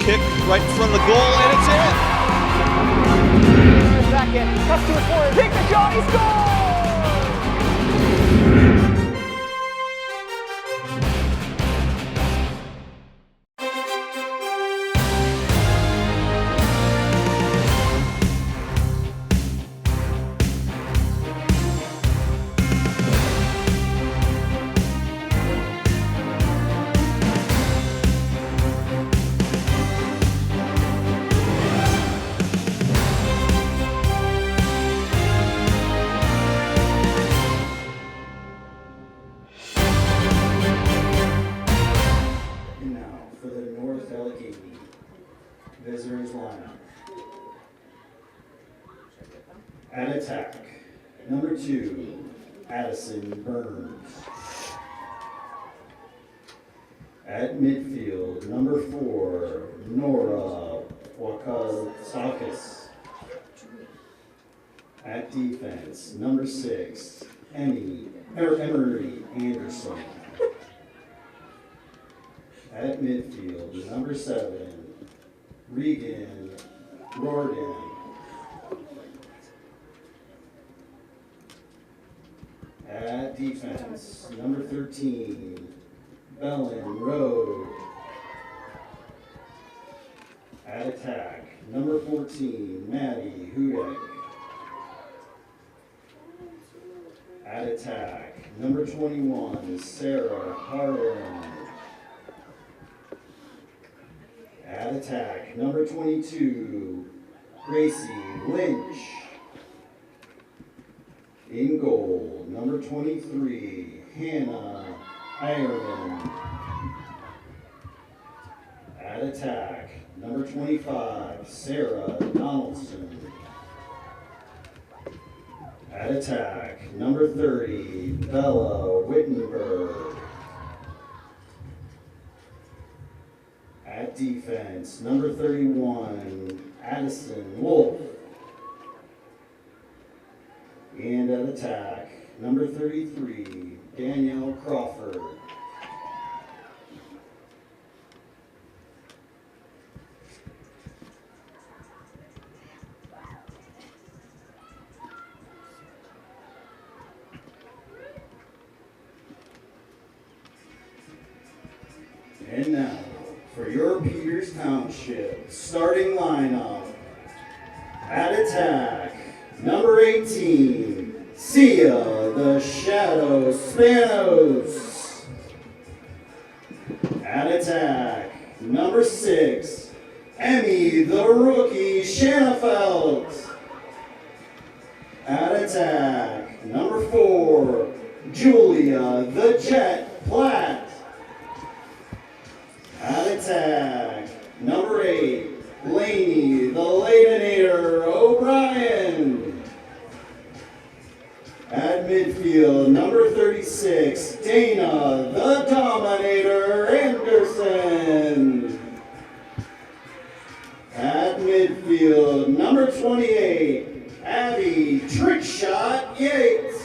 kick right in front of the goal, and it's in. Second, cuts to his corner, takes the shot, he scores! And now for the North Allegheny visitors lineup. At attack, number 2, Addison Burns. At midfield, number 4, Nora Wakasakis. At defense, number 6, Emery Anderson. At midfield, number 7, Regan Gordon. At defense, number 13, Bellin Road. At attack, number 14, Maddie Hudak. At attack, number 21, Sarah Harlan. At attack, number 22, Gracie Lynch. In goal, number 23, Hannah Ironman. At attack, number 25, Sarah Donaldson. At attack, number 30, Bella Wittenberg. At defense, number 31, Addison Wolf. And at attack, number 33, Danielle Crawford. And now, for your Peters Township starting lineup. At attack, number 18, Sia the Shadow Spanos. At attack, number 6, Emmy the Rookie Shanafelt. At attack, number 4, Julia the Jet Platt. At attack, number 8, Laney the Ladinator O'Brien. At midfield, number 36, Dana the Dominator Anderson. At midfield, number 28, Abby Trickshot Yates.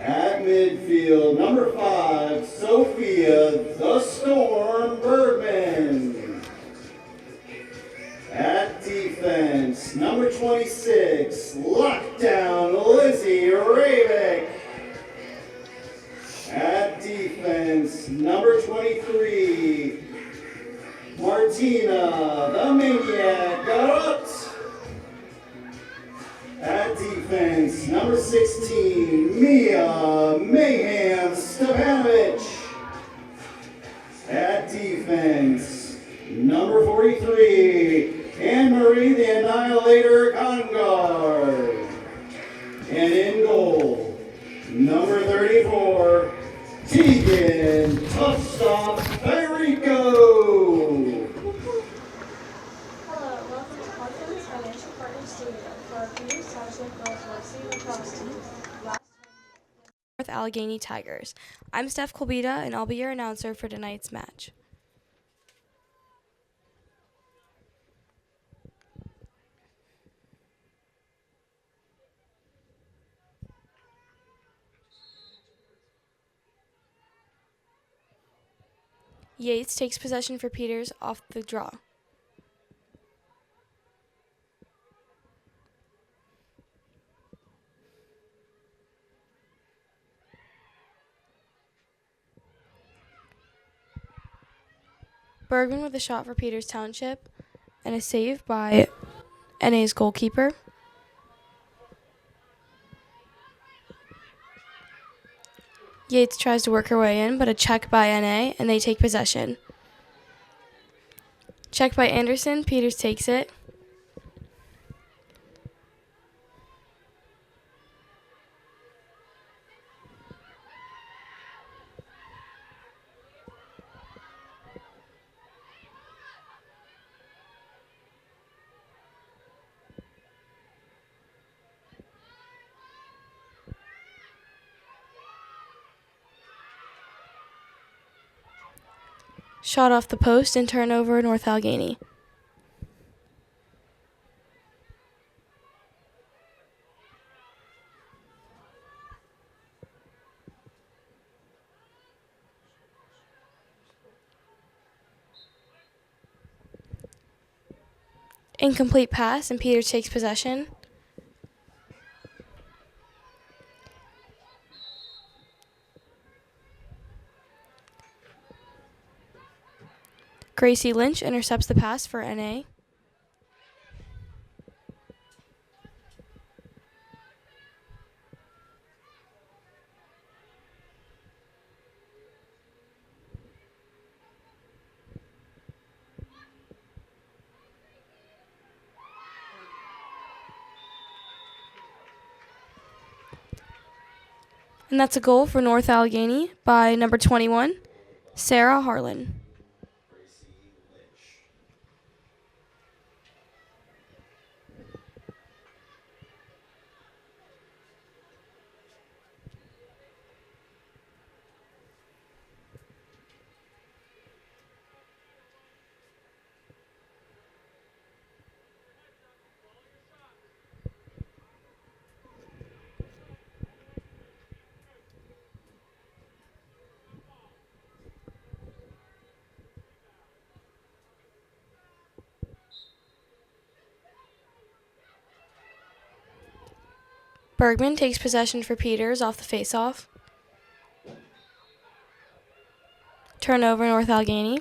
At midfield, number 5, Sophia the Storm Bergman. At defense, number 26, Lockdown Lizzie Ravick. At defense, number 23, Martina the Maniac Garot. At defense, number 16, Mia Mayhem Stepanovich. At defense, number 43, Anne-Marie the Annihilator Congar. And in goal, number 34, Tegan Tough Stop Perico. Hello, welcome to Confidence Financial Partners Studio for our Peters Township Girls Varsity Lacrosse team. North Allegheny Tigers. I'm Steph Colbita, and I'll be your announcer for tonight's match. Yates takes possession for Peters off the draw. Bergman with a shot for Peters Township and a save by NA's goalkeeper. Yates tries to work her way in, but a check by NA, and they take possession. Check by Anderson, Peters takes it. Shot off the post and turnover North Allegheny. Incomplete pass and Peters takes possession. Gracie Lynch intercepts the pass for NA. And that's a goal for North Allegheny by number 21, Sarah Harlan. Bergman takes possession for Peters off the faceoff. Turnover North Allegheny.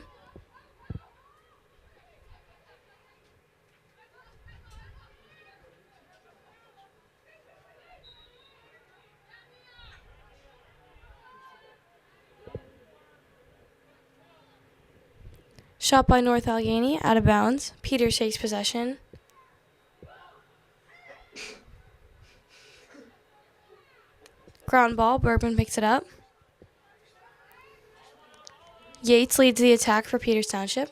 Shot by North Allegheny, out of bounds. Peters takes possession. Ground ball, Bergman picks it up. Yates leads the attack for Peters Township.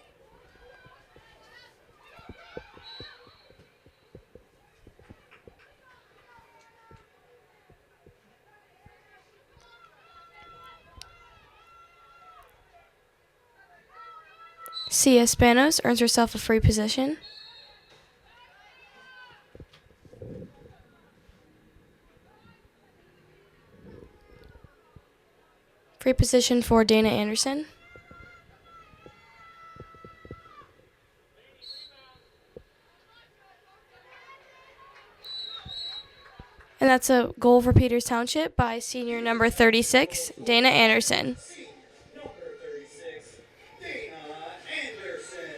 Cia Spanos earns herself a free position. Free position for Dana Anderson. And that's a goal for Peters Township by senior number 36, Dana Anderson. Number 36, Dana Anderson.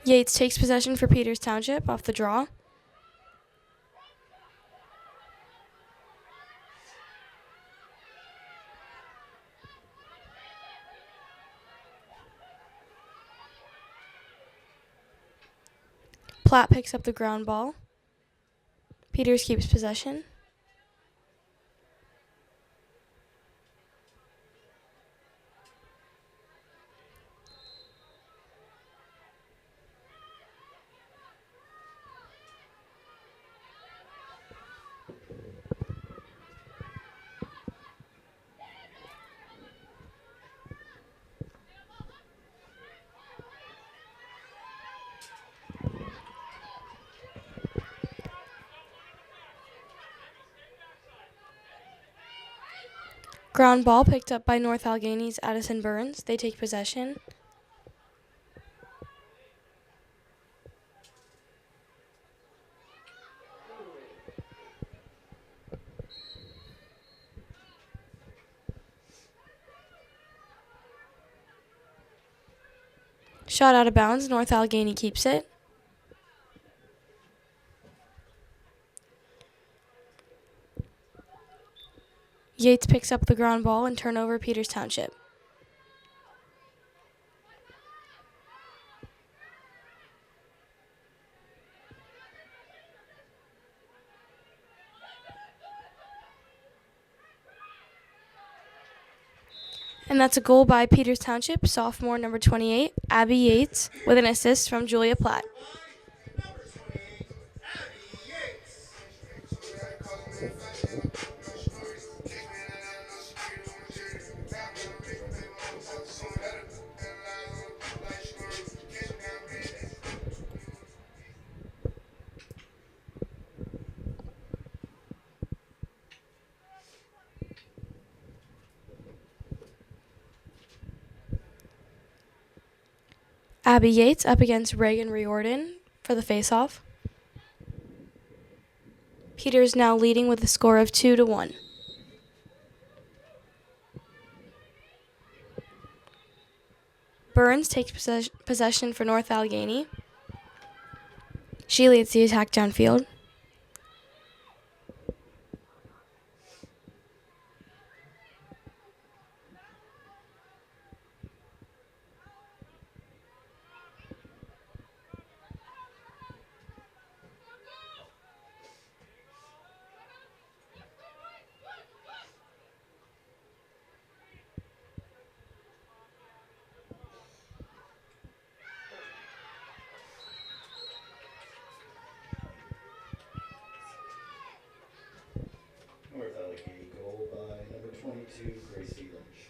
Yates takes possession for Peters Township off the draw. Platt picks up the ground ball. Peters keeps possession. Ground ball picked up by North Allegheny's Addison Burns. They take possession. Shot out of bounds. North Allegheny keeps it. Yates picks up the ground ball and turnover Peters Township. And that's a goal by Peters Township, sophomore number 28, Abby Yates, with an assist from Julia Platt. Abby Yates up against Reagan Riordan for the faceoff. Peters now leading with a score of 2-1. Burns takes possession for North Allegheny. She leads the attack downfield. North Allegheny goal by number 22, Gracie Lynch.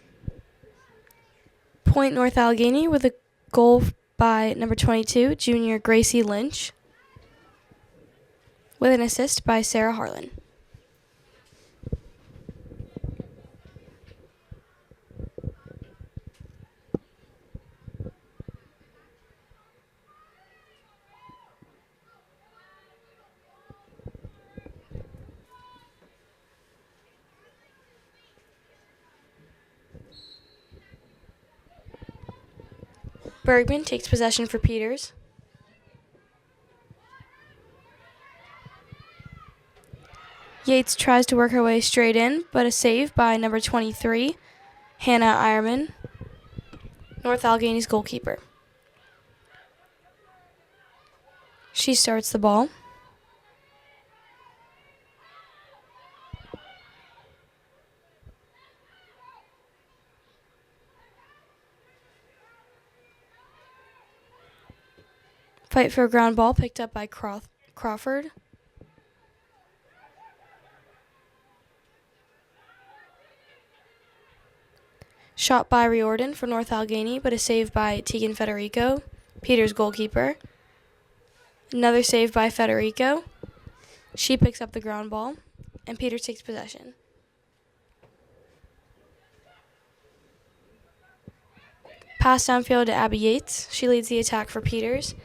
Point North Allegheny with a goal by number 22, junior Gracie Lynch, with an assist by Sarah Harlan. Bergman takes possession for Peters. Yates tries to work her way straight in, but a save by number 23, Hannah Ironman, North Allegheny's goalkeeper. She starts the ball. Fight for a ground ball picked up by Crawford. Shot by Riordan for North Allegheny, but a save by Tegan Federico, Peters' goalkeeper. Another save by Federico. She picks up the ground ball, and Peters takes possession. Pass downfield to Abby Yates. She leads the attack for Peters.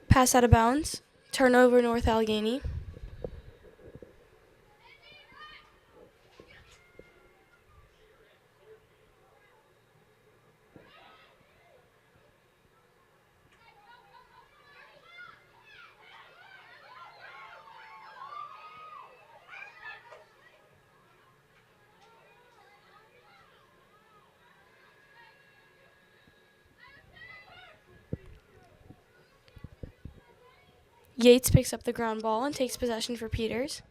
Pass out of bounds. Turnover North Allegheny. Yates picks up the ground ball and takes possession for Peters.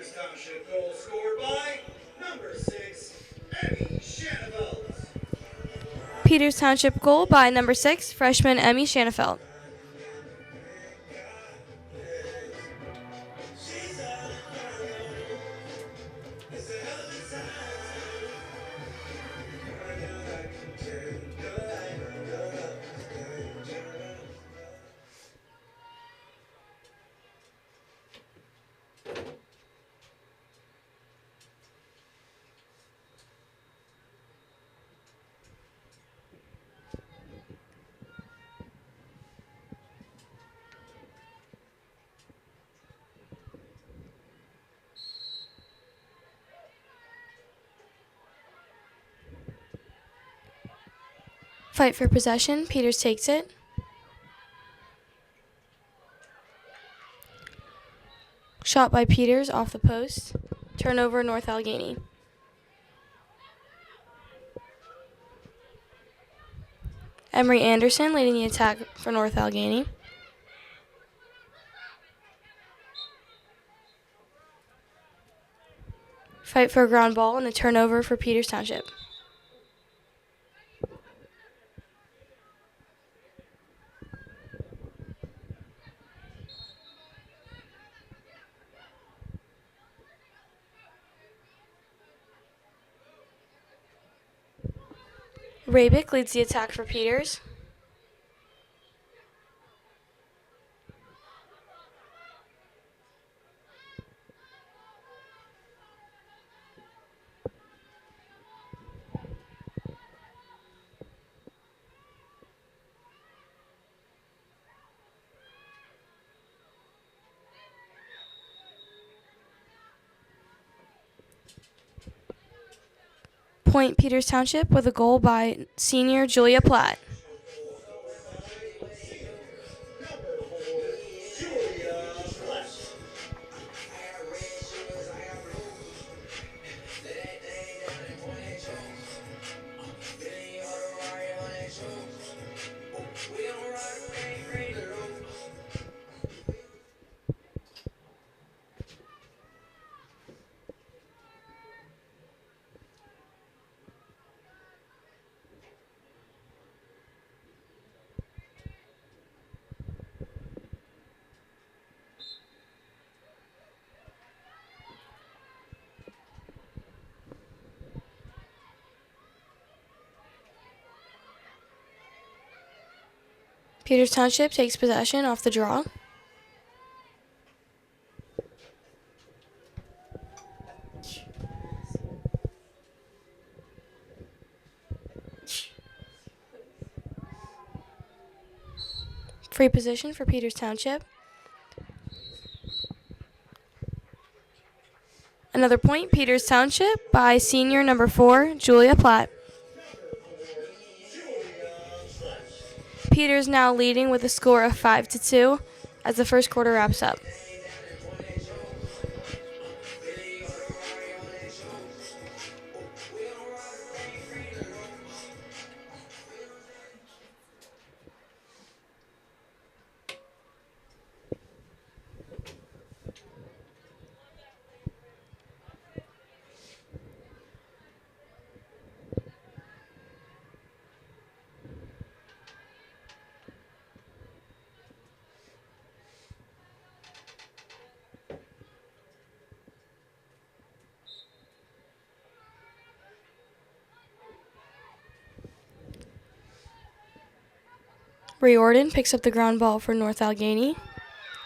Peters Township goal scored by number 6, Emmy Shanafelt. Peters Township goal by number 6, freshman Emmy Shanafelt. Fight for possession. Peters takes it. Shot by Peters off the post. Turnover, North Allegheny. Emery Anderson leading the attack for North Allegheny. Fight for a ground ball and a turnover for Peters Township. Rabick leads the attack for Peters. Point Peters Township with a goal by senior Julia Platt. Peters Township takes possession off the draw. Free position for Peters Township. Another point, Peters Township by senior number 4, Julia Platt. Peters now leading with a score of 5-2 as the first quarter wraps up. Riordan picks up the ground ball for North Allegheny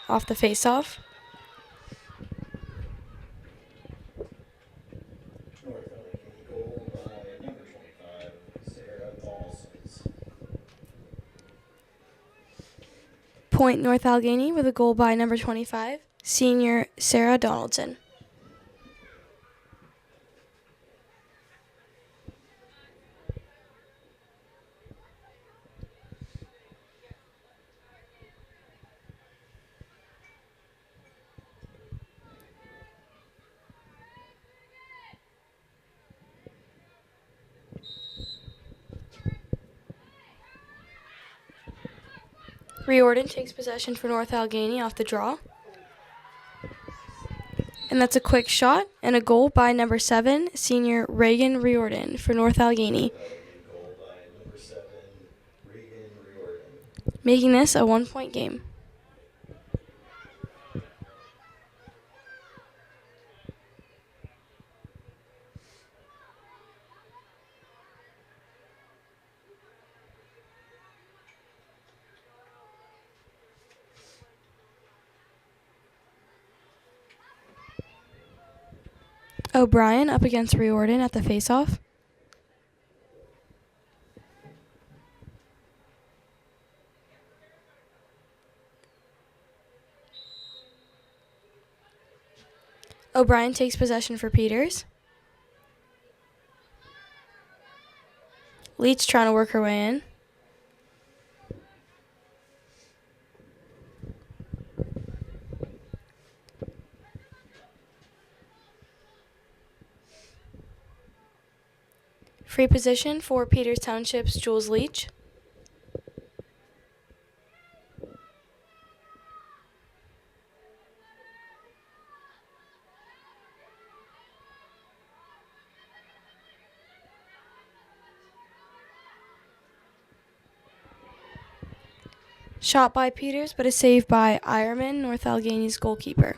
off the faceoff. North Allegheny goal by number 25, Sarah Dawson. Point North Allegheny with a goal by number 25, senior Sarah Donaldson. Riordan takes possession for North Allegheny off the draw. And that's a quick shot and a goal by number 7, senior Reagan Riordan for North Allegheny, That'll be a goal by number 7, Regan Riordan. making this a 1-point game. O'Brien up against Riordan at the faceoff. O'Brien takes possession for Peters. Leach trying to work her way in. Free position for Peters Township's Jules Leach. Shot by Peters, but a save by Ironman, North Allegheny's goalkeeper.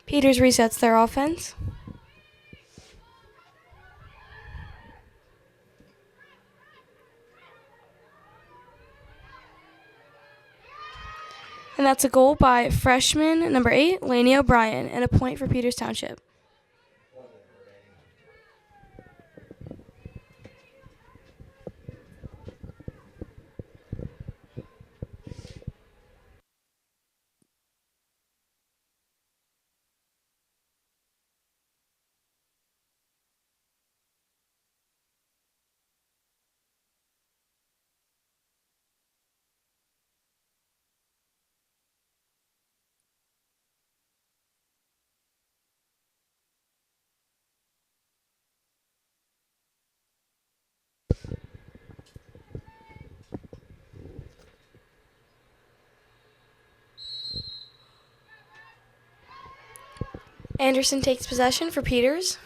Peters resets their offense. And that's a goal by freshman number 8, Laney O'Brien, and a point for Peters Township. Anderson takes possession for Peters.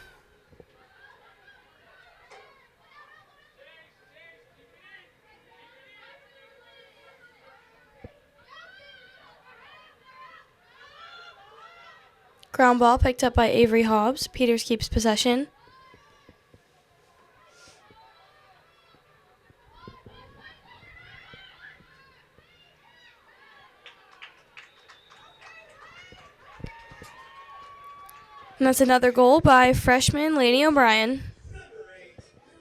Ground ball picked up by Avery Hobbs. Peters keeps possession. And that's another goal by freshman Laney O'Brien. Number 8, Lady O'Brien.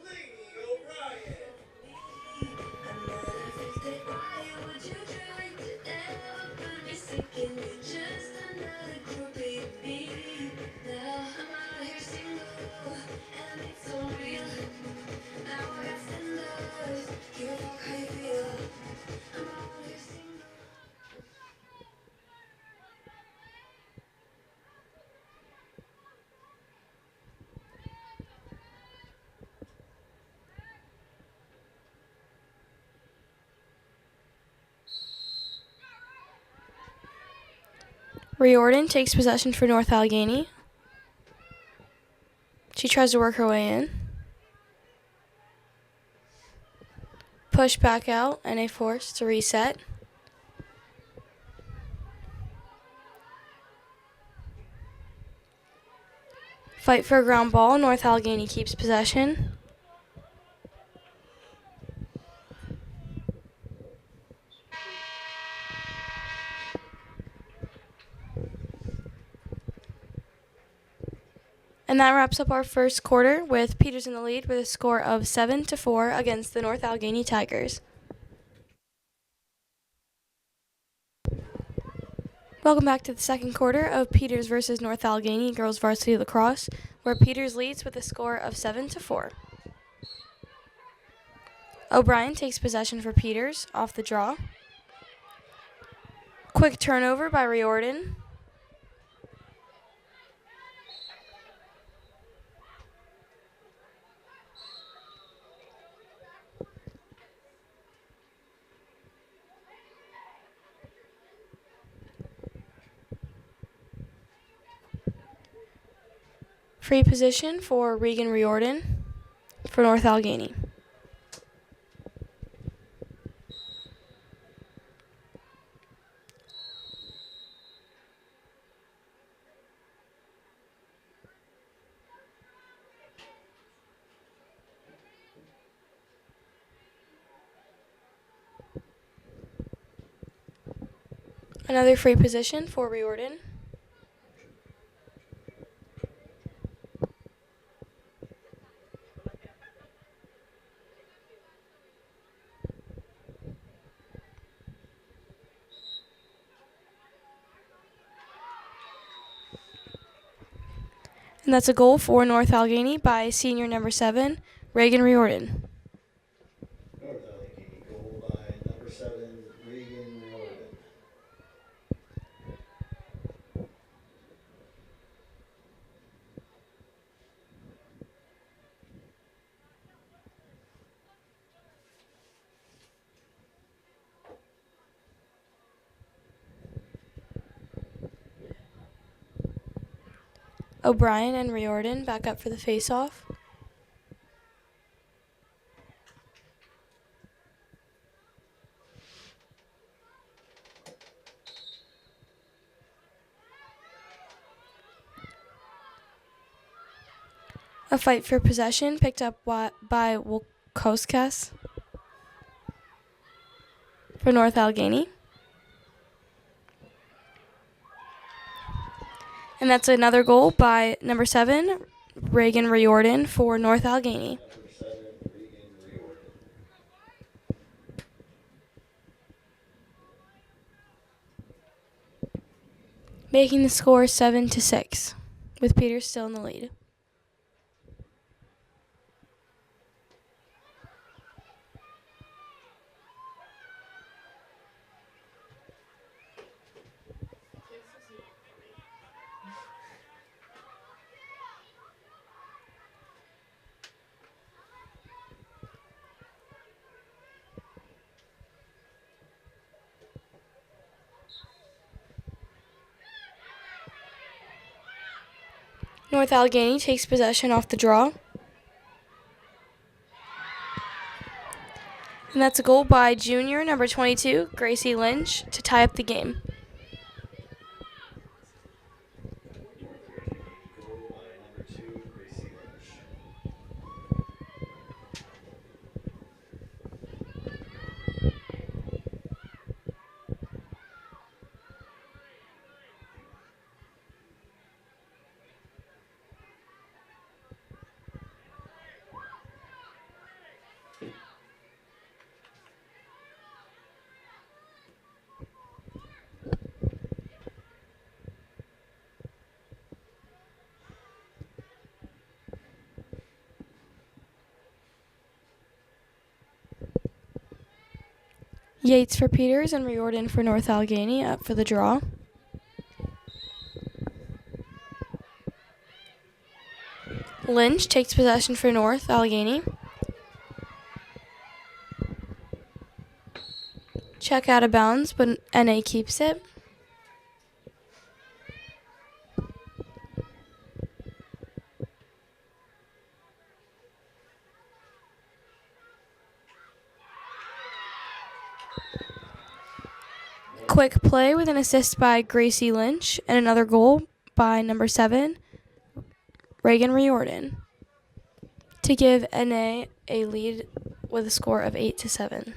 Riordan takes possession for North Allegheny. She tries to work her way in. Push back out and a force to reset. Fight for a ground ball. North Allegheny keeps possession. And that wraps up our first quarter with Peters in the lead with a score of 7-4 against the North Allegheny Tigers. Welcome back to the second quarter of Peters versus North Allegheny Girls Varsity Lacrosse, where Peters leads with a score of 7-4. O'Brien takes possession for Peters off the draw. Quick turnover by Riordan. Free position for Regan Riordan for North Allegheny. Another free position for Riordan. And that's a goal for North Allegheny by senior number 7, Reagan Riordan. North Allegheny goal by number 7, Regan Riordan. O'Brien and Riordan back up for the face-off. A fight for possession picked up by Wilkoskas for North Allegheny. And that's another goal by number 7, Reagan Riordan for North Allegheny. Number 7, Regan Riordan. Making the score 7-6, with Peters still in the lead. North Allegheny takes possession off the draw. And that's a goal by junior number 22, Gracie Lynch, to tie up the game. Goal by number 2, Gracie Lynch. Yates for Peters and Riordan for North Allegheny up for the draw. Lynch takes possession for North Allegheny. Check out of bounds, but NA keeps it. Quick play with an assist by Gracie Lynch and another goal by number 7, Reagan Riordan, to give NA a lead with a score of 8-7.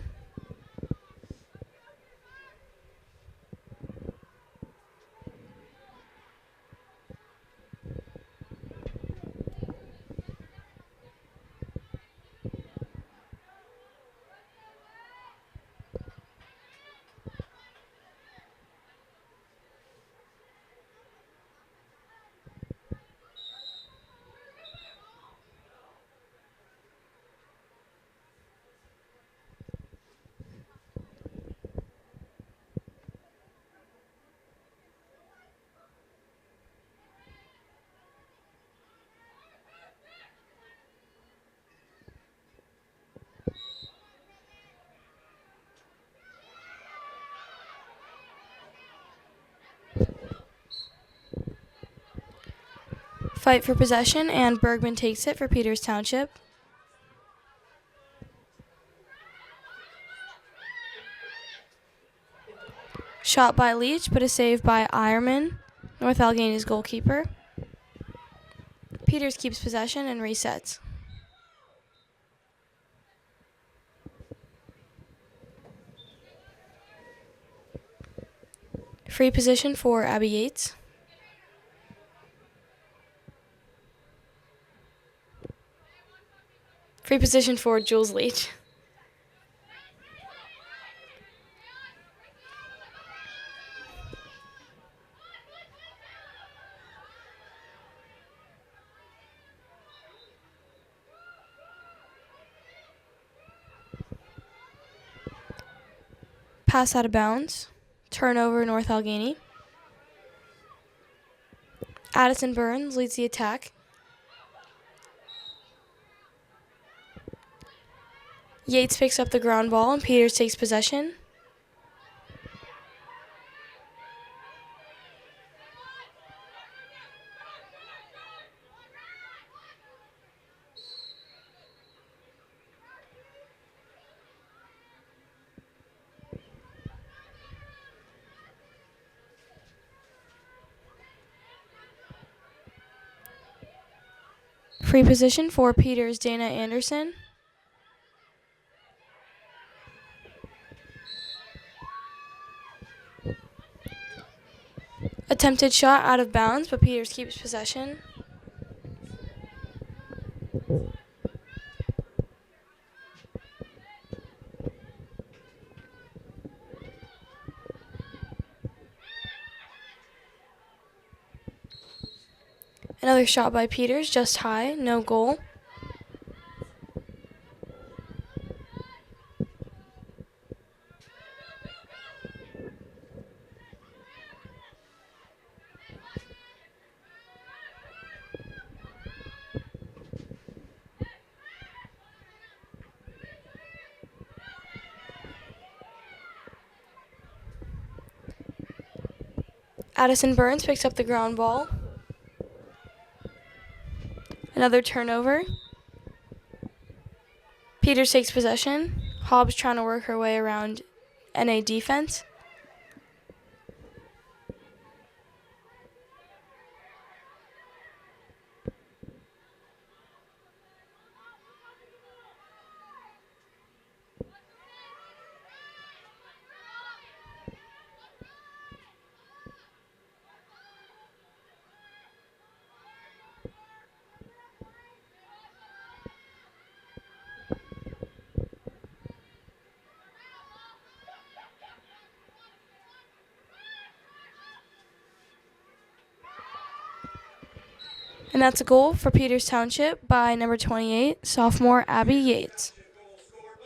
Fight for possession, and Bergman takes it for Peters Township. Shot by Leach, but a save by Ironman, North Allegheny's goalkeeper. Peters keeps possession and resets. Free position for Abby Yates. Free position for Jules Leach. Pass out of bounds. Turnover, North Allegheny. Addison Burns leads the attack. Yates picks up the ground ball and Peters takes possession. Free position for Peters, Dana Anderson. Attempted shot out of bounds, but Peters keeps possession. Another shot by Peters, just high, no goal. Addison Burns picks up the ground ball. Another turnover. Peters takes possession. Hobbs trying to work her way around NA defense. And that's a goal for Peters Township by number 28, sophomore Abby Yates. Goal scored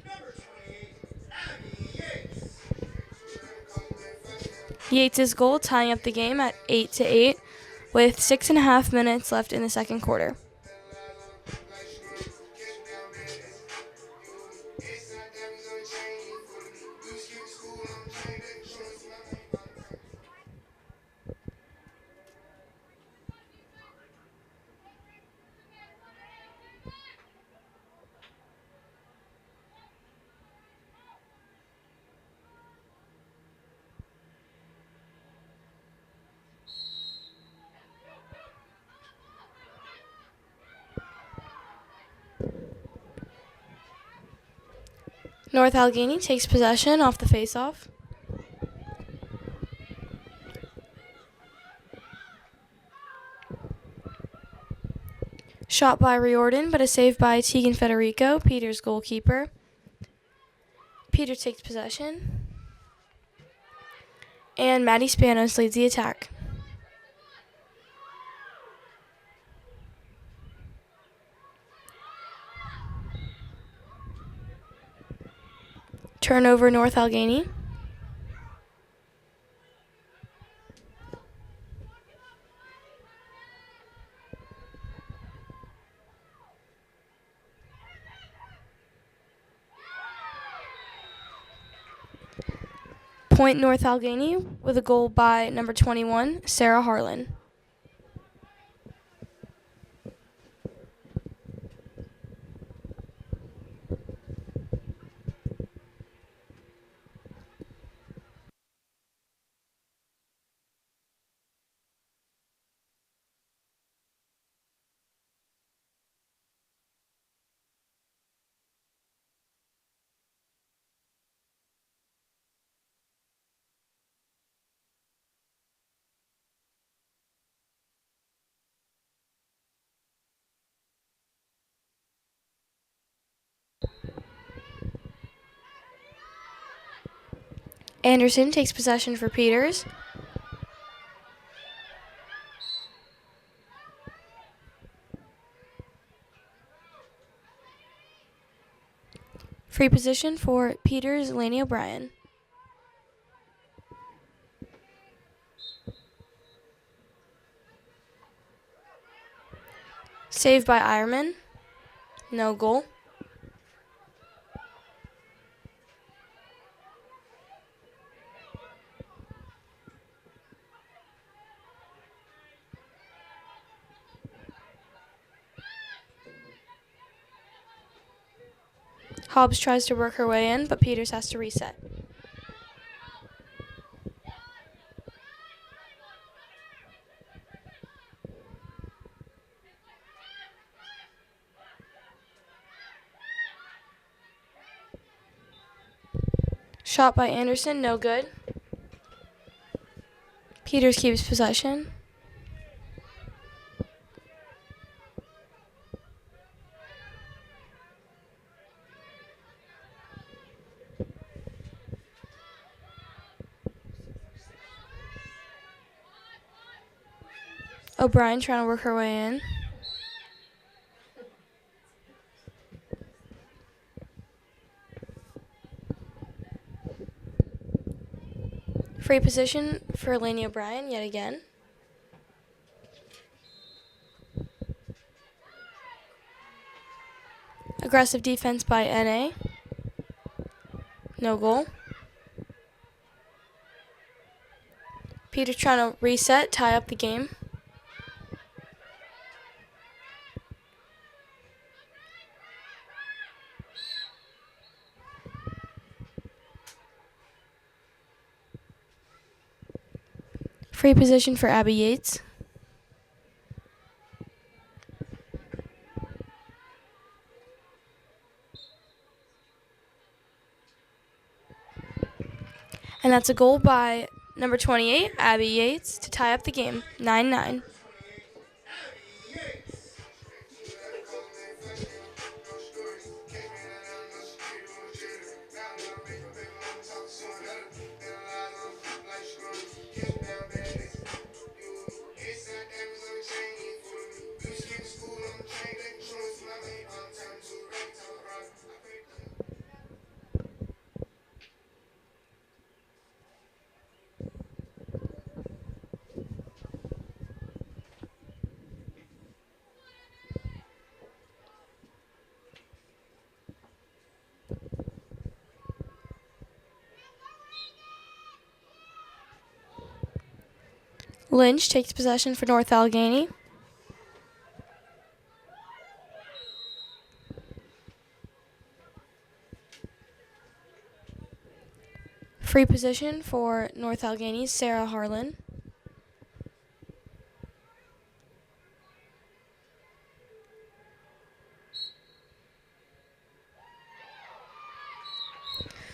by number 28, Abby Yates. Yates' goal tying up the game at 8-8 with 6.5 minutes left in the second quarter. North Allegheny takes possession off the faceoff. Shot by Riordan, but a save by Tegan Federico, Peters' goalkeeper. Peters takes possession. And Maddie Spanos leads the attack. Turnover, North Allegheny. Point, North Allegheny with a goal by number 21, Sarah Harlan. Anderson takes possession for Peters. Free position for Peters, Laney O'Brien. Saved by Ironman. No goal. Hobbs tries to work her way in, but Peters has to reset. Shot by Anderson, no good. Peters keeps possession. O'Brien trying to work her way in. Free position for Laney O'Brien yet again. Aggressive defense by NA. No goal. Peters trying to reset, tie up the game. Free position for Abby Yates. And that's a goal by number 28, Abby Yates, to tie up the game, 9-9. Lynch takes possession for North Allegheny. Free position for North Allegheny's Sarah Harlan.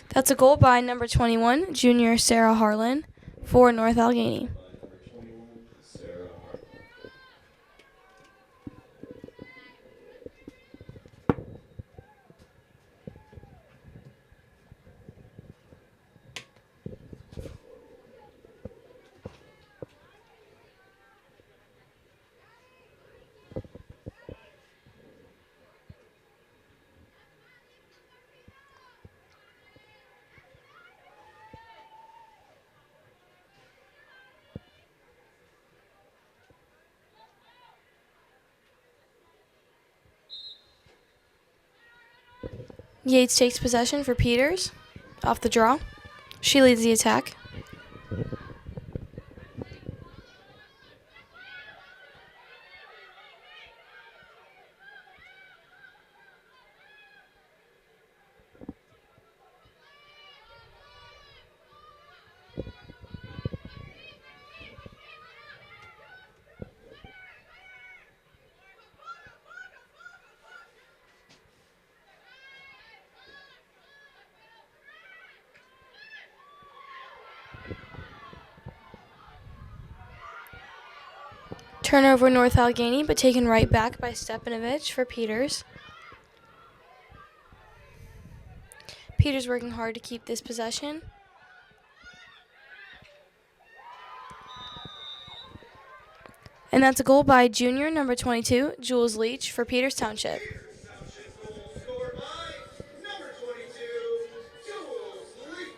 That's a goal by number 21, junior Sarah Harlan, for North Allegheny. Yates takes possession for Peters off the draw. She leads the attack. Turnover North Allegheny, but taken right back by Stepanovich for Peters. Peters working hard to keep this possession. And that's a goal by junior number 22, Jules Leach for Peters Township. Township goal scored by number 22, Jules Leach.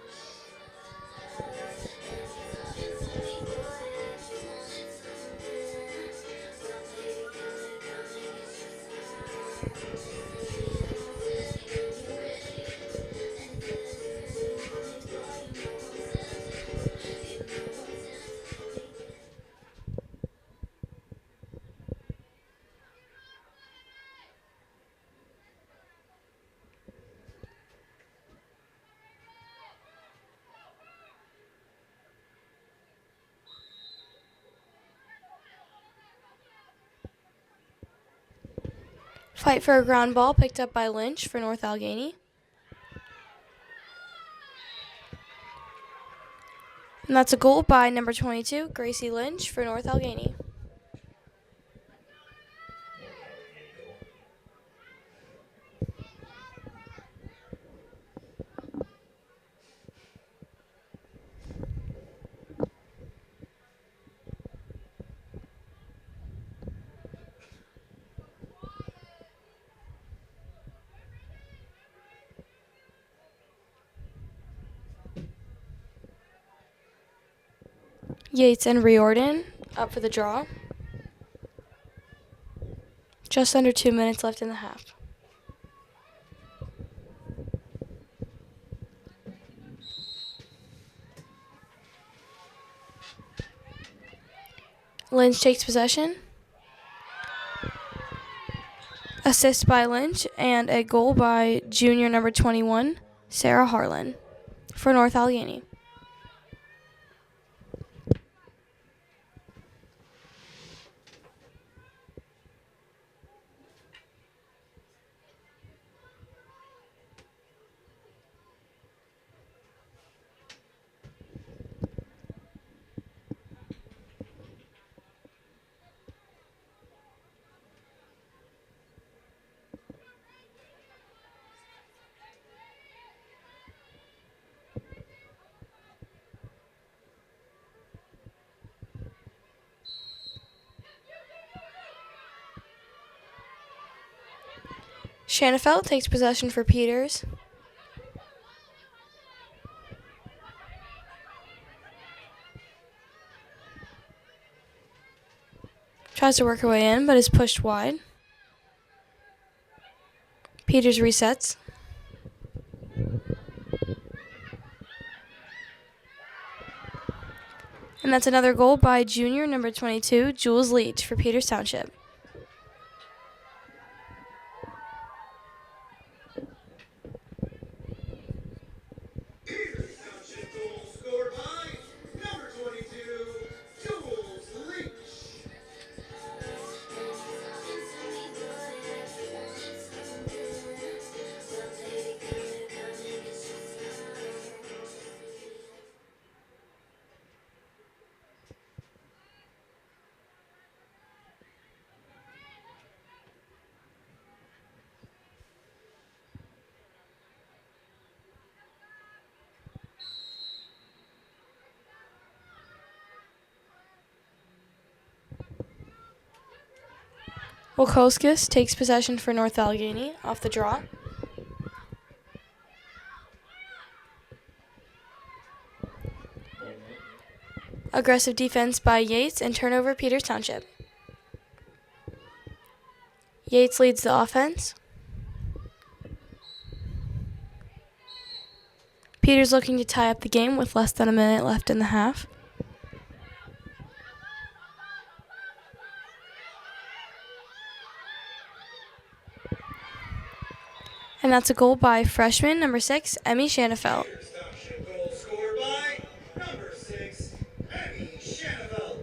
Fight for a ground ball picked up by Lynch for North Allegheny. And that's a goal by number 22, Gracie Lynch for North Allegheny. Yates and Riordan up for the draw. Just under 2 minutes left in the half. Lynch takes possession. Assist by Lynch and a goal by junior number 21, Sarah Harlan for North Allegheny. Shanafelt takes possession for Peters. Tries to work her way in, but is pushed wide. Peters resets. And that's another goal by junior number 22, Jules Leach for Peters Township. Peters Township goal scored by number 22, Jules Leach. Wilkoskis takes possession for North Allegheny off the draw. Aggressive defense by Yates and turnover Peters Township. Yates leads the offense. Peters looking to tie up the game with less than a minute left in the half. And that's a goal by freshman number 6, Emmy Shanafelt. Peters Township goal scored by number 6, Emmy Shanafelt.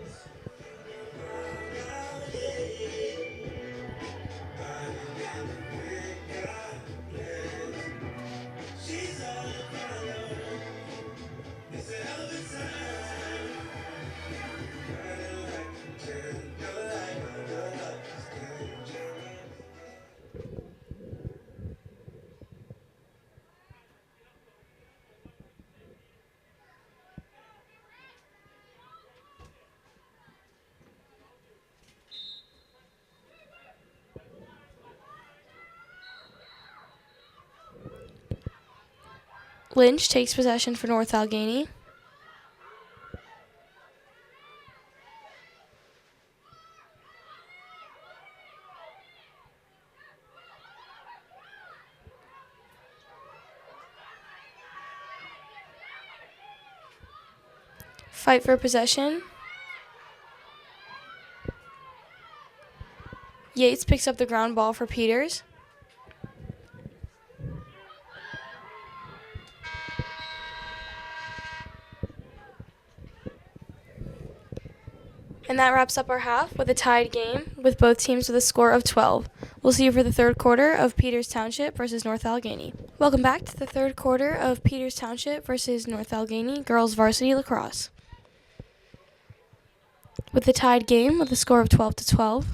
Lynch takes possession for North Allegheny. Fight for possession. Yates picks up the ground ball for Peters. And that wraps up our half with a tied game with both teams with a score of 12. We'll see you for the third quarter of Peters Township versus North Allegheny. Welcome back to the third quarter of Peters Township versus North Allegheny girls varsity lacrosse. With the tied game with a score of 12-12.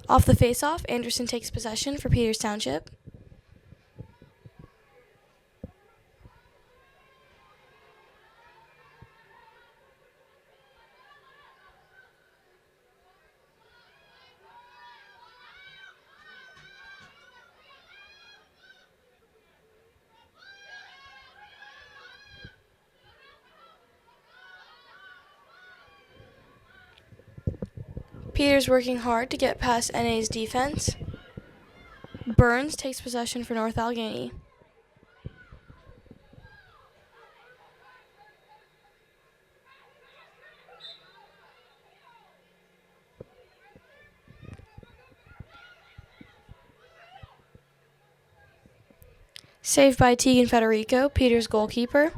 Off the face-off, Anderson takes possession for Peters Township. Peters working hard to get past NA's defense. Burns takes possession for North Allegheny. Saved by Tegan Federico, Peters goalkeeper.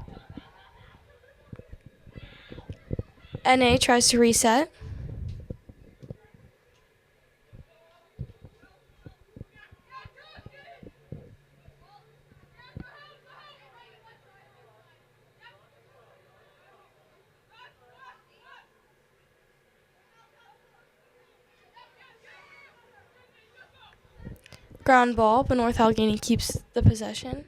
NA tries to reset. Ground ball, but North Allegheny keeps the possession.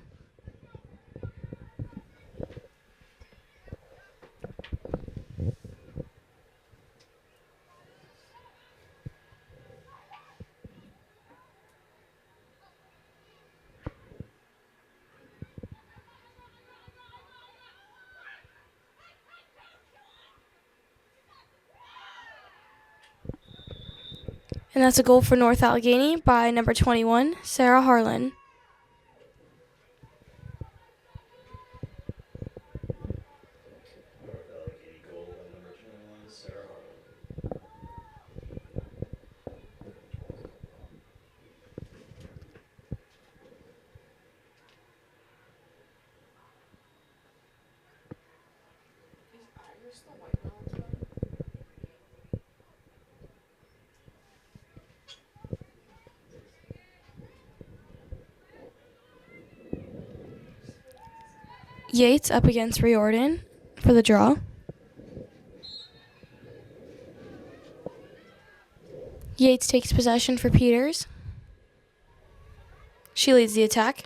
And that's a goal for North Allegheny by number 21, Sarah Harlan. North Allegheny goal by number 21, Sarah Harlan. Yates up against Riordan for the draw. Yates takes possession for Peters. She leads the attack.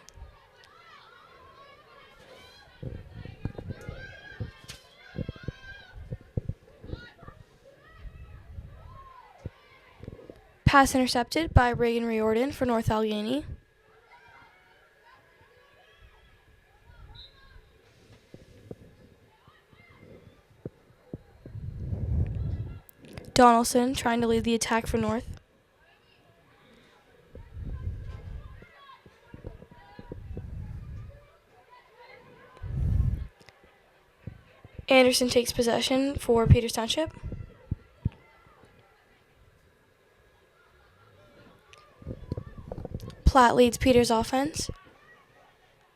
Pass intercepted by Reagan Riordan for North Allegheny. Donaldson trying to lead the attack for North. Anderson takes possession for Peters Township. Platt leads Peters' offense.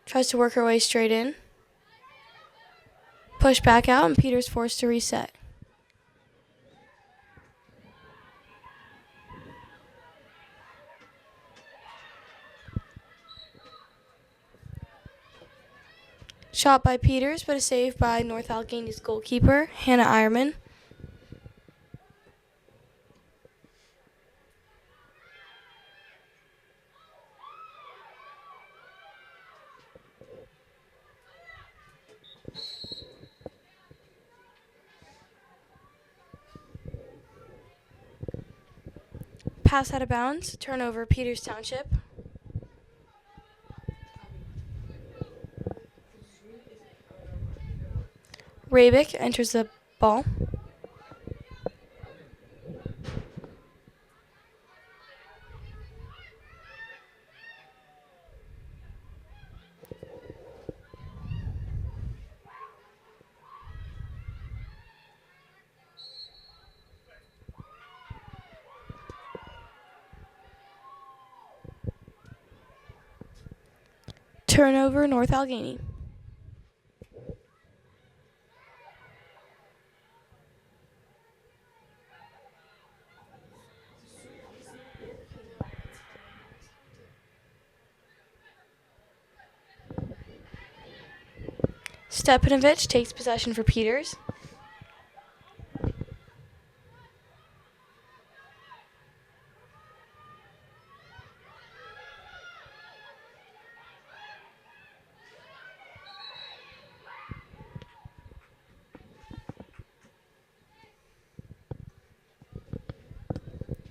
Tries to work her way straight in. Push back out, and Peters forced to reset. Shot by Peters, but a save by North Allegheny's goalkeeper, Hannah Eierman. Pass out of bounds, turnover Peters Township. Rabick enters the ball. Turnover, North Allegheny. Stepanovich takes possession for Peters.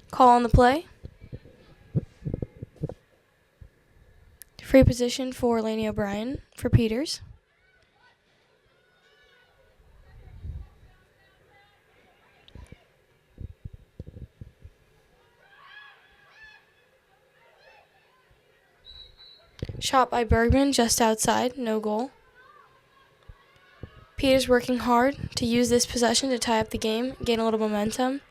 Call on the play. Free position for Laney O'Brien for Peters. Shot by Bergman just outside, no goal. Peters working hard to use this possession to tie up the game, gain a little momentum.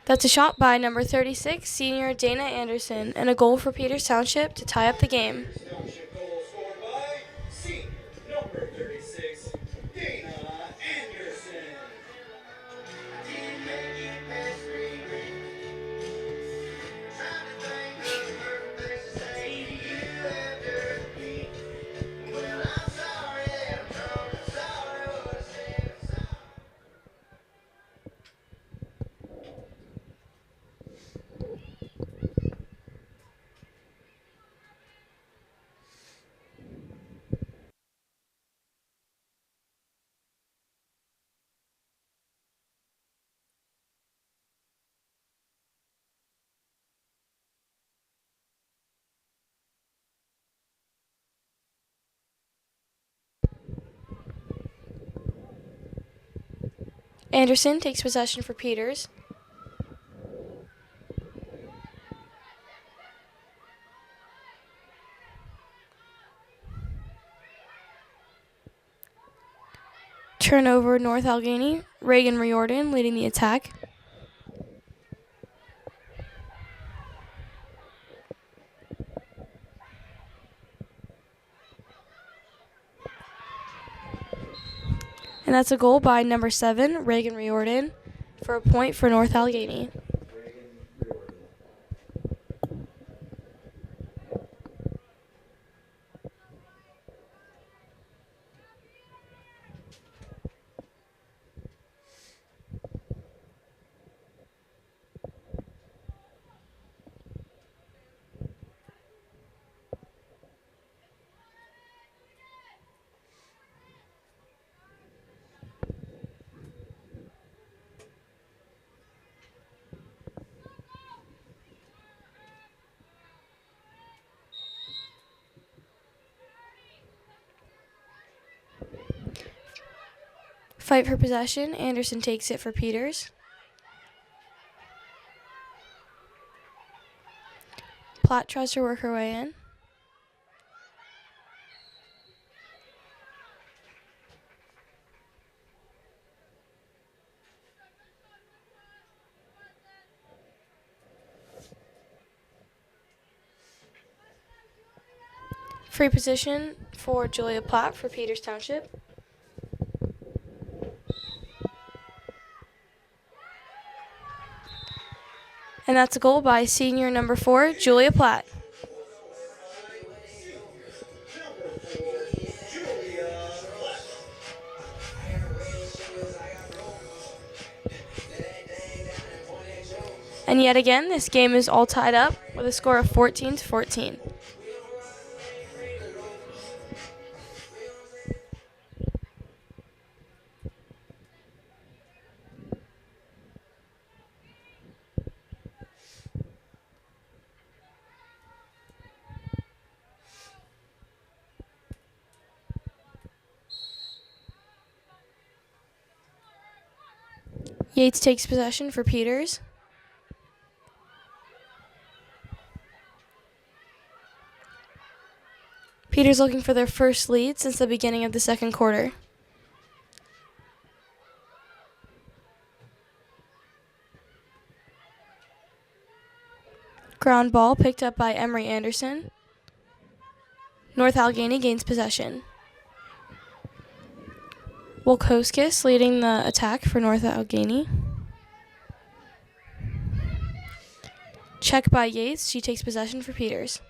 That's a shot by number 36, senior Dana Anderson, and a goal for Peters Township to tie up the game. Township goal scored by senior number 36, Dana Anderson. Anderson takes possession for Peters. Turnover, North Allegheny. Reagan Riordan leading the attack. And that's a goal by number 7, Reagan Riordan, for a point for North Allegheny. Fight for possession. Anderson takes it for Peters. Platt tries to work her way in. Free position for Julia Platt for Peters Township. And that's a goal by senior number 4, Julia Platt. And yet again, this game is all tied up with a score of 14-14. Yates takes possession for Peters. Peters looking for their first lead since the beginning of the second quarter. Ground ball picked up by Emery Anderson. North Allegheny gains possession. Wilkoskis leading the attack for North Allegheny. Check by Yates. She takes possession for Peters.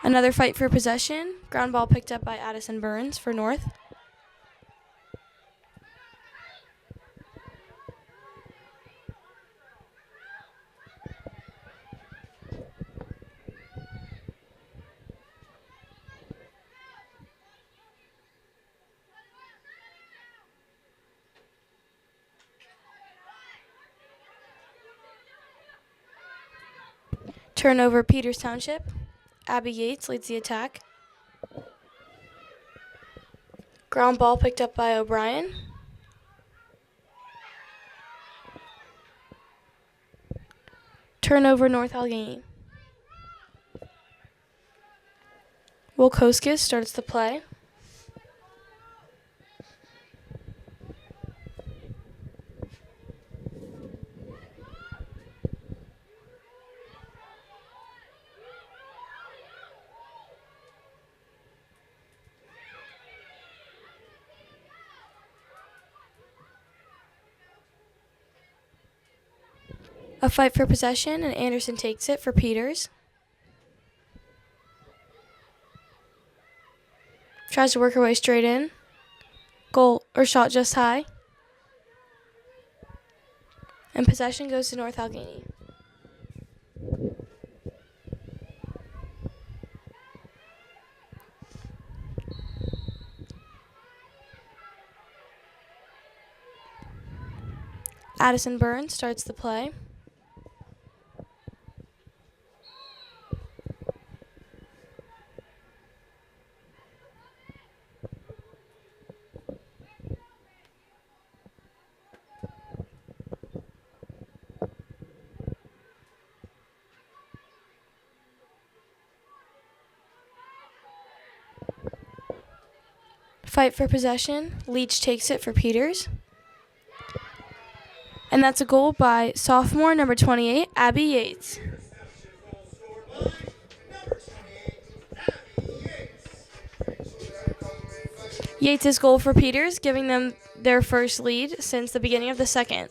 Another fight for possession. Ground ball picked up by Addison Burns for North. Turnover, Peters Township. Abby Yates leads the attack. Ground ball picked up by O'Brien. Turnover, North Allegheny. Wilkoskis starts the play. A fight for possession, and Anderson takes it for Peters. Tries to work her way straight in. Goal or shot just high. And possession goes to North Allegheny. Addison Burns starts the play. Fight for possession. Leach takes it for Peters. And that's a goal by sophomore number 28, Abby Yates. Yates' goal for Peters, giving them their first lead since the beginning of the second.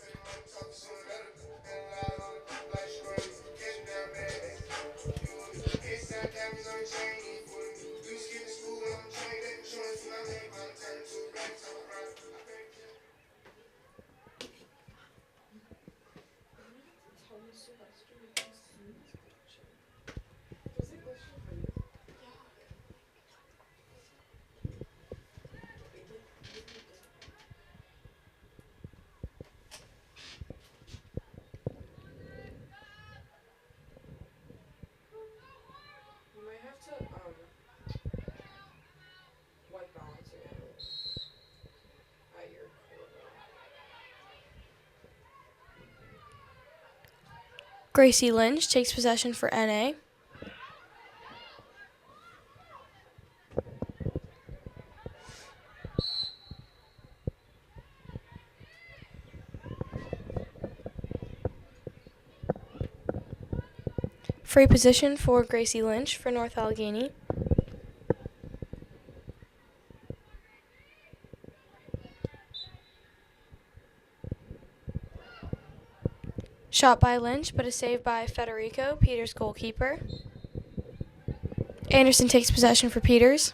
Gracie Lynch takes possession for NA. Free position for Gracie Lynch for North Allegheny. Shot by Lynch, but a save by Federico, Peters' goalkeeper. Anderson takes possession for Peters.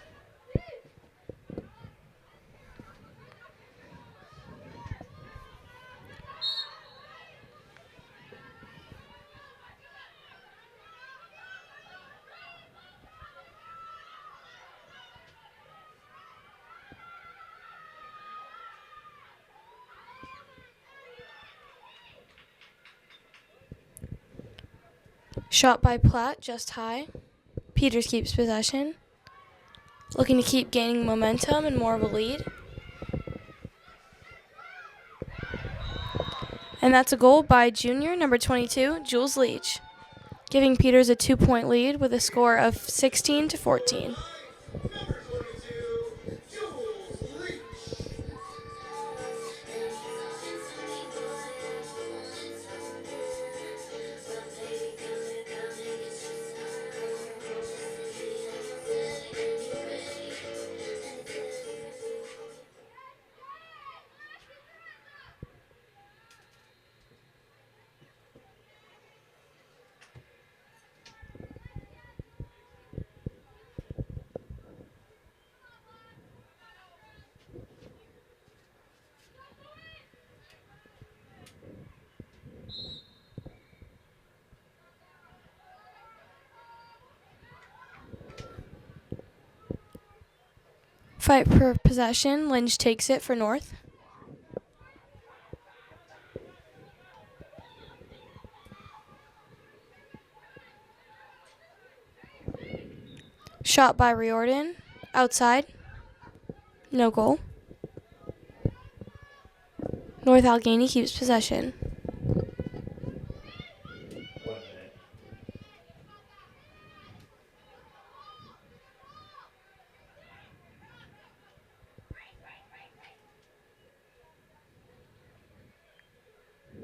Shot by Platt, just high. Peters keeps possession, looking to keep gaining momentum and more of a lead. And that's a goal by junior number 22, Jules Leach, giving Peters a 2-point lead with a score of 16-14. Number 22, Jules Leach. Fight for possession. Lynch takes it for North. Shot by Riordan. Outside. No goal. North Allegheny keeps possession. 1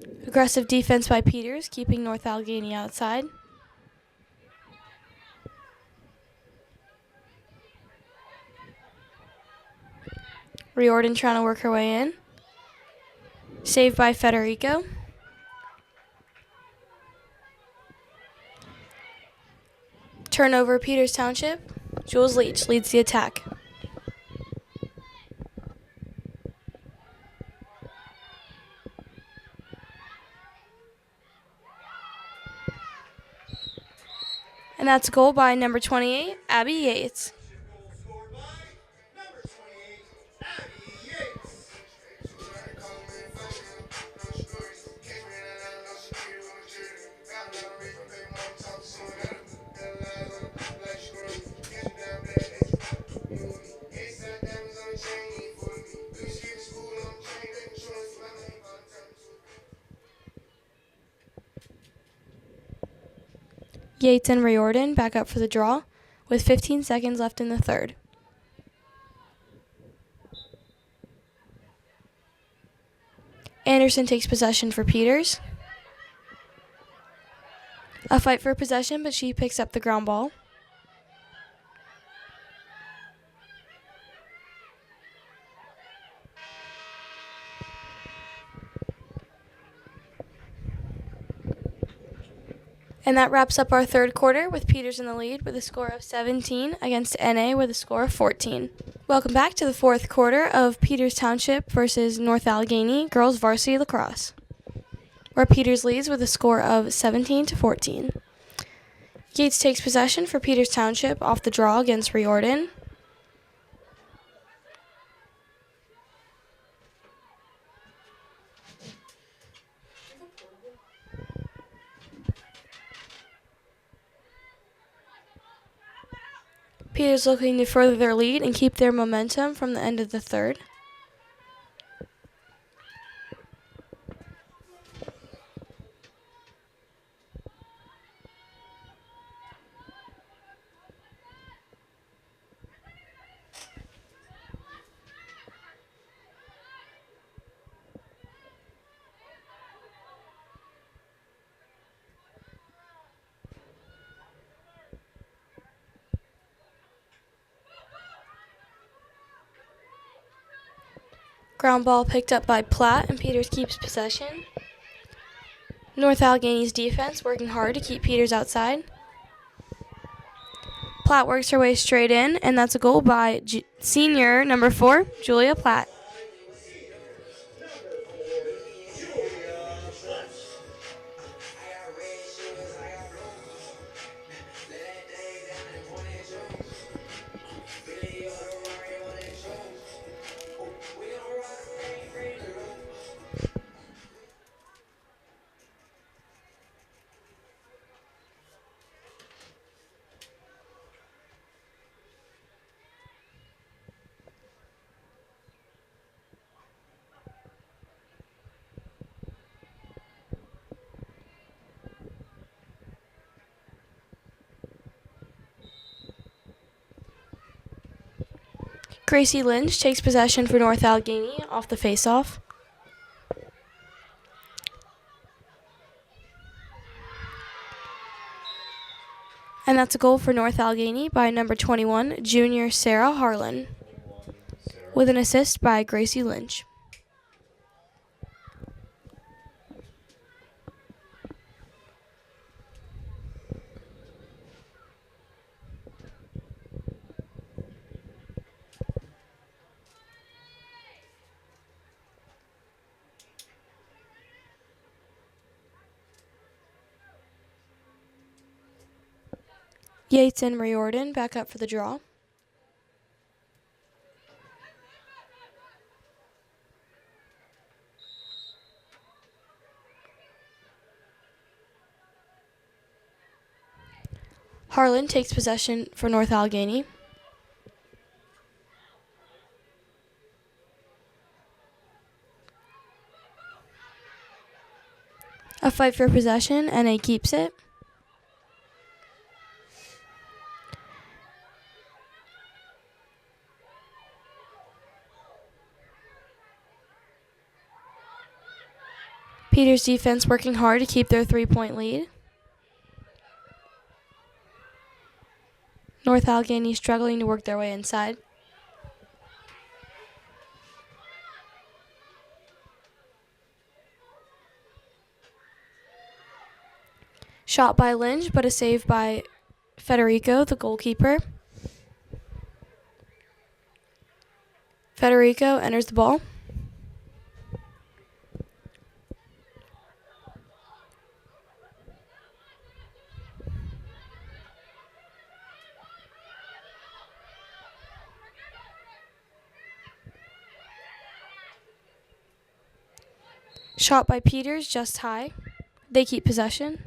minute. Aggressive defense by Peters, keeping North Allegheny outside. Riordan trying to work her way in. Saved by Federico. Turnover, Peters Township. Jules Leach leads the attack. And that's a goal by number 28, Abby Yates. Goal scored by number 28, Abby Yates. Yates and Riordan back up for the draw with 15 seconds left in the third. Anderson takes possession for Peters. A fight for possession, but she picks up the ground ball. And that wraps up our third quarter with Peters in the lead with a score of 17 against NA with a score of 14. Welcome back to the fourth quarter of Peters Township versus North Allegheny girls varsity lacrosse, where Peters leads with a score of 17-14. Yates takes possession for Peters Township off the draw against Riordan. Peters looking to further their lead and keep their momentum from the end of the third. Ground ball picked up by Platt, and Peters keeps possession. North Allegheny's defense working hard to keep Peters outside. Platt works her way straight in, and that's a goal by senior number 4, Julia Platt. Gracie Lynch takes possession for North Allegheny off the faceoff. And that's a goal for North Allegheny by number 21, junior Sarah Harlan, with an assist by Gracie Lynch. Yates and Riordan back up for the draw. Harlan takes possession for North Allegheny. A fight for possession, and A keeps it. Peters' defense working hard to keep their 3-point lead. North Allegheny struggling to work their way inside. Shot by Lynch, but a save by Federico, the goalkeeper. Federico enters the ball. Shot by Peters, just high. They keep possession.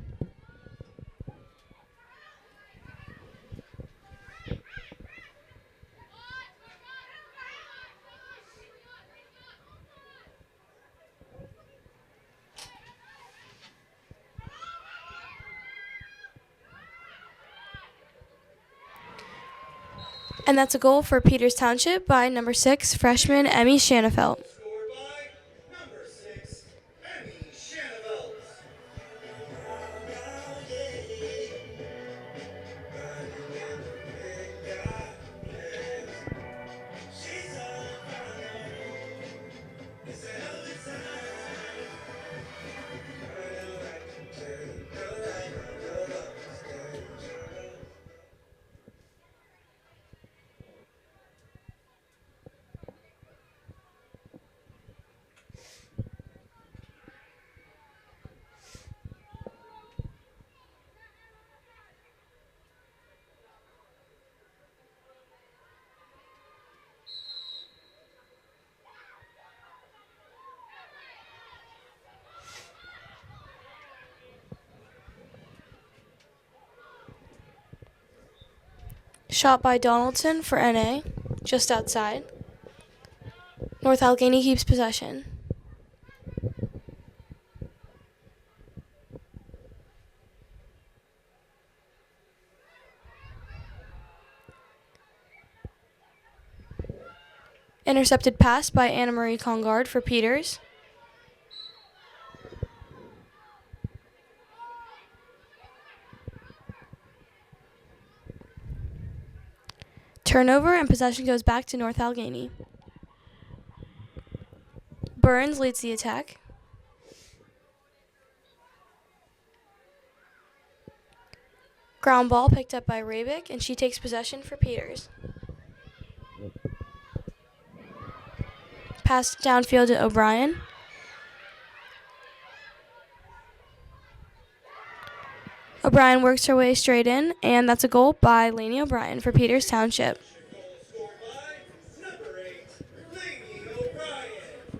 And that's a goal for Peters Township by number 6, freshman Emmy Shanafelt. Scored by number 6, Emmy Shanafelt. Shot by Donaldson for NA, just outside. North Allegheny keeps possession. Intercepted pass by Anna Marie Congard for Peters. Turnover, and possession goes back to North Allegheny. Burns leads the attack. Ground ball picked up by Rabick, and she takes possession for Peters. Pass downfield to O'Brien. O'Brien works her way straight in, and that's a goal by Lainey O'Brien for Peters Township. Scored by number 8, Lainey O'Brien.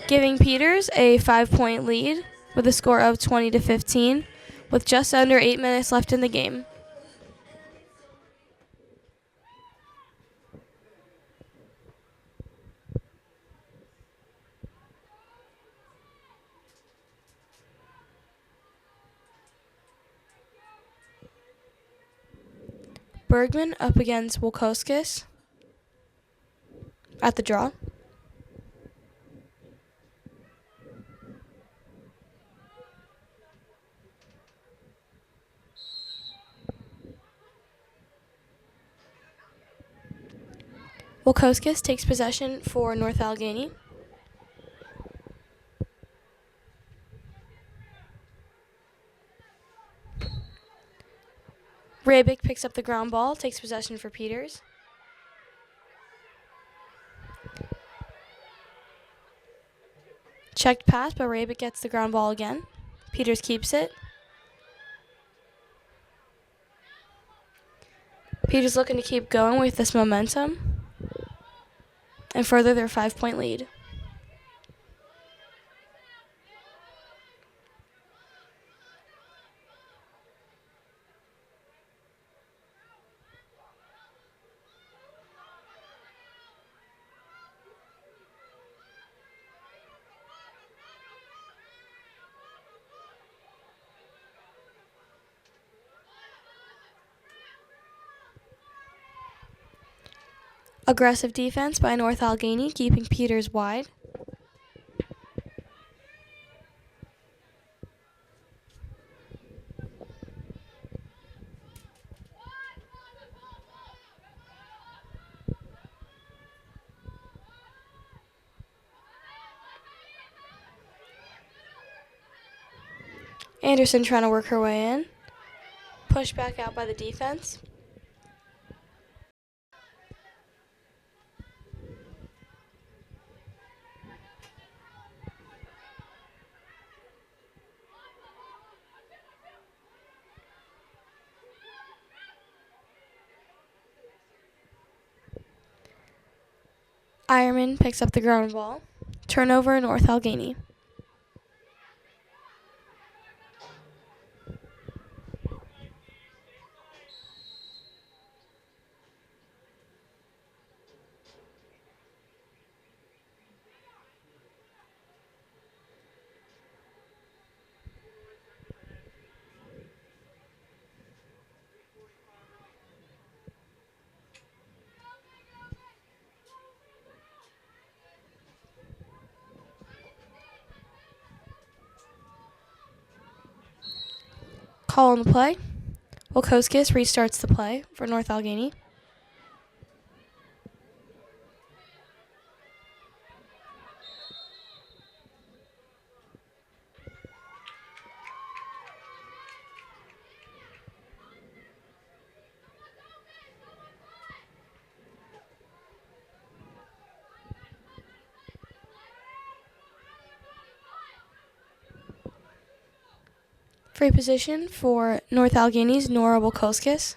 Giving Peters a 5-point lead with a score of 20-15 with just under 8 minutes left in the game. Bergman up against Wilkoskis at the draw. Wilkoskis takes possession for North Allegheny. Rabick picks up the ground ball, takes possession for Peters. Checked pass, but Rabick gets the ground ball again. Peters keeps it. Peters looking to keep going with this momentum and further their 5-point lead. Aggressive defense by North Allegheny, keeping Peters wide. Anderson trying to work her way in. Pushed back out by the defense. Ironman picks up the ground ball. Turnover, North Allegheny. Call on the play. Wilkoskis restarts the play for North Allegheny. Free position for North Allegheny's Nora Wilkoskis.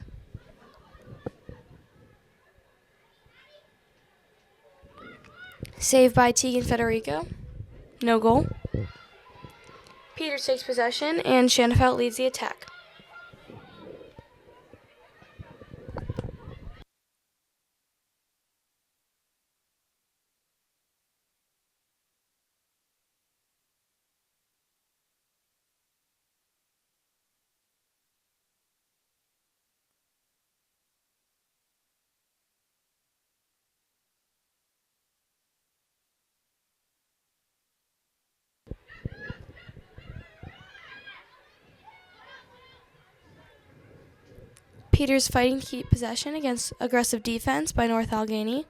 Saved by Tegan Federico. No goal. Peters takes possession, and Shanafelt leads the attack. Peters fighting to keep possession against aggressive defense by North Allegheny.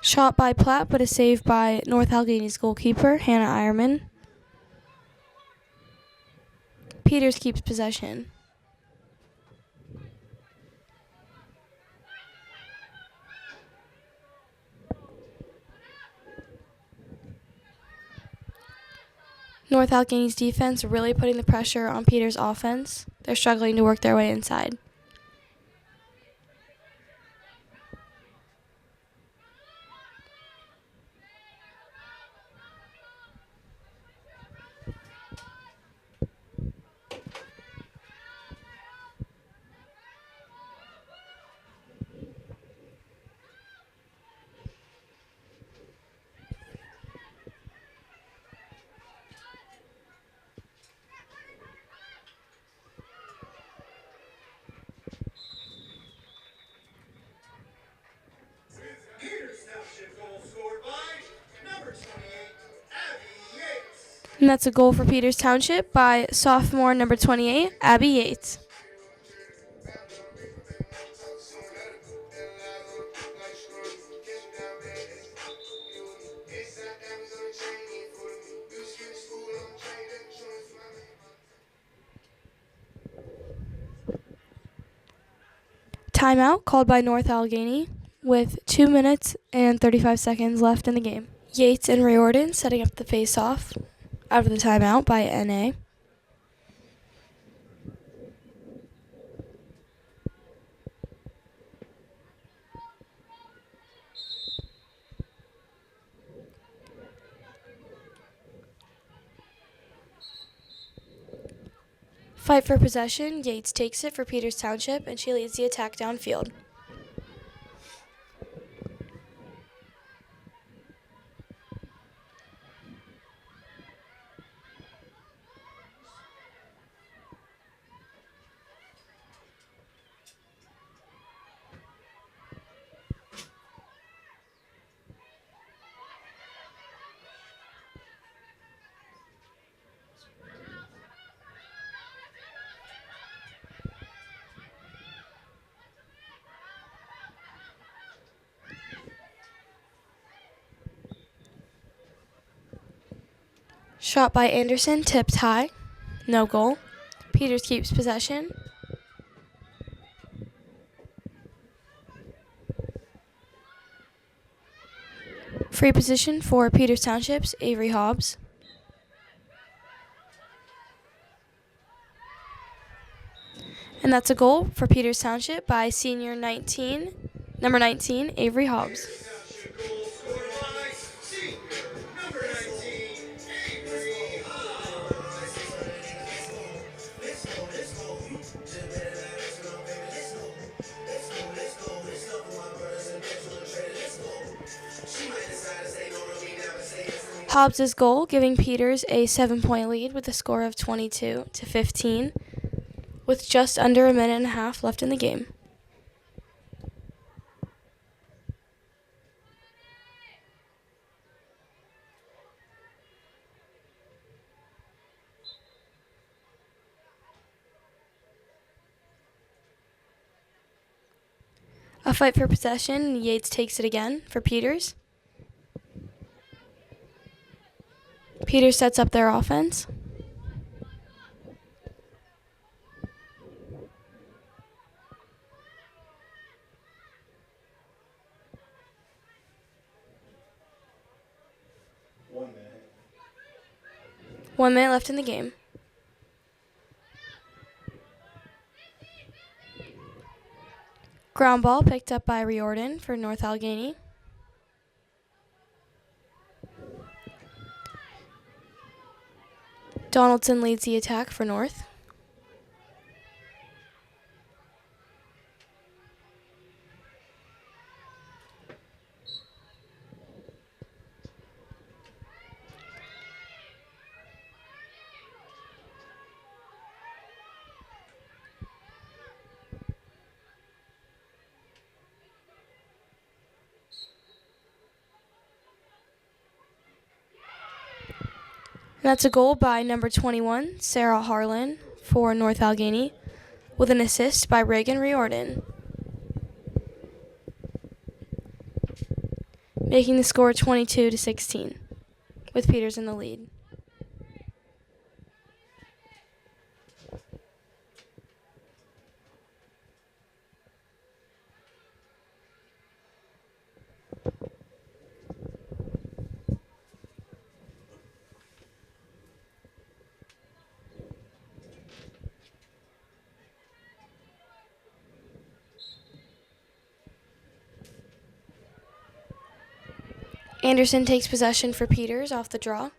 Shot by Platt, but a save by North Allegheny's goalkeeper, Hannah Ironman. Peters keeps possession. North Allegheny's defense really putting the pressure on Peters' offense. They're struggling to work their way inside. Peters Township goal scored by number 28, Abby Yates. And that's a goal for Peters Township by sophomore number 28, Abby Yates. Timeout called by North Allegheny with 2 minutes and 35 seconds left in the game. Yates and Riordan setting up the face-off out of the timeout by NA. Fight for possession. Yates takes it for Peters Township, and she leads the attack downfield. Shot by Anderson, tipped high. No goal. Peters keeps possession. Free position for Peters Township's Avery Hobbs. And that's a goal for Peters Township by number 19, Avery Hobbs. Township goal scored by senior number 19, Avery Hobbs. Hobbs' goal giving Peters a 7-point lead with a score of 22-15 with just under a minute and a half left in the game. A fight for possession. Yates takes it again for Peters. Peters sets up their offense. One minute left in the game. Ground ball picked up by Riordan for North Allegheny. Donaldson leads the attack for North. And that's a goal by number 21, Sarah Harlan, for North Allegheny, with an assist by Reagan Riordan, making the score 22-16, with Peters in the lead. Anderson takes possession for Peters off the draw.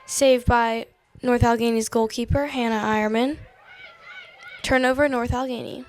Saved by North Allegheny's goalkeeper, Hannah Eierman. Turnover, North Allegheny.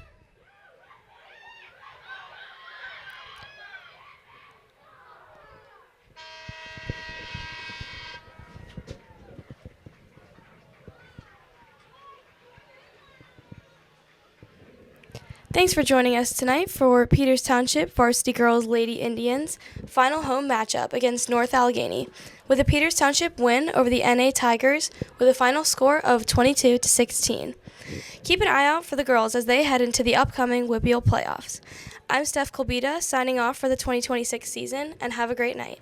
Thanks for joining us tonight for Peters Township Varsity Girls Lady Indians final home matchup against North Allegheny, with a Peters Township win over the NA Tigers with a final score of 22-16. Keep an eye out for the girls as they head into the upcoming WPIAL playoffs. I'm Steph Colbita, signing off for the 2026 season, and have a great night.